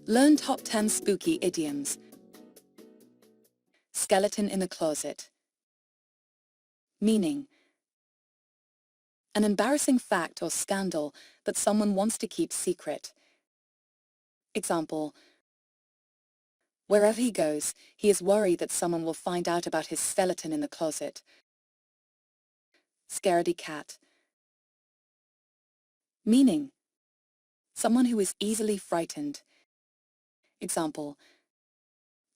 Learn top 10 spooky idioms. Skeleton in the closet. Meaning: an embarrassing fact or scandal that someone wants to keep secret. Example: wherever he goes, he is worried that someone will find out about his skeleton in the closet. Scaredy Cat. Meaning: someone who is easily frightened. Example: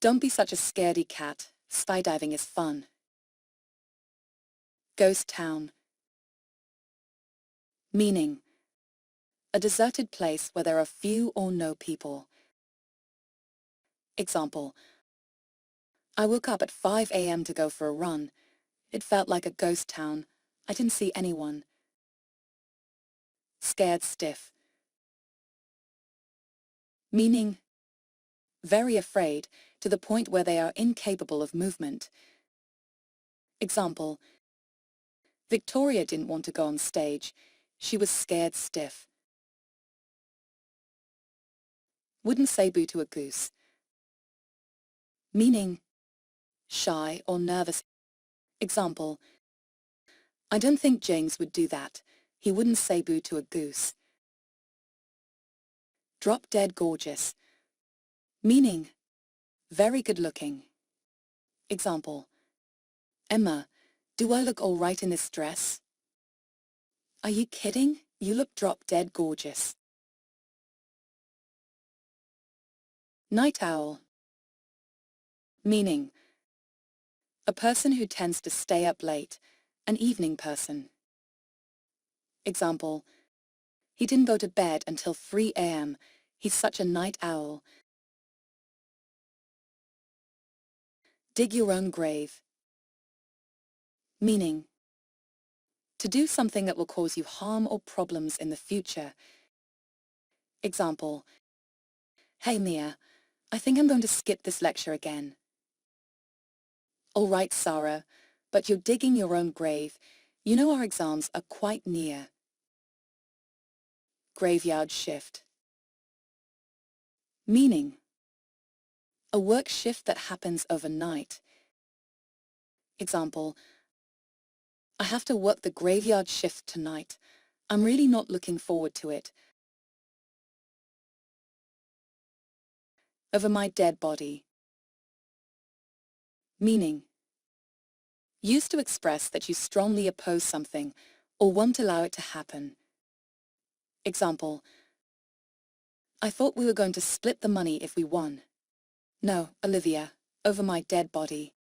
don't be such a scaredy cat, skydiving is fun. Ghost town. Meaning: a deserted place where there are few or no people. Example: I woke up at 5 a.m. to go for a run. It felt like a ghost town. I didn't see anyone. Scared stiff. Meaning: very afraid, to the point where they are incapable of movement. Example: Victoria didn't want to go on stage. She was scared stiff. Wouldn't say boo to a goose. Meaning: shy or nervous. Example: I don't think James would do that. He wouldn't say boo to a goose. Drop dead gorgeous. Meaning: very good looking. Example: Emma, do I look all right in this dress? Are you kidding? You look drop dead gorgeous. Night owl. Meaning: a person who tends to stay up late, an evening person. Example: he didn't go to bed until 3 a.m. He's such a night owl. Dig your own grave. Meaning: to do something that will cause you harm or problems in the future. Example: hey Mia, I think I'm going to skip this lecture again. All right, Sarah, but you're digging your own grave. You know our exams are quite near. Graveyard shift. Meaning: a work shift that happens overnight. Example: I have to work the graveyard shift tonight. I'm really not looking forward to it. Over my dead body. Meaning: used to express that you strongly oppose something or won't allow it to happen. Example: I thought we were going to split the money if we won. No, Olivia, over my dead body.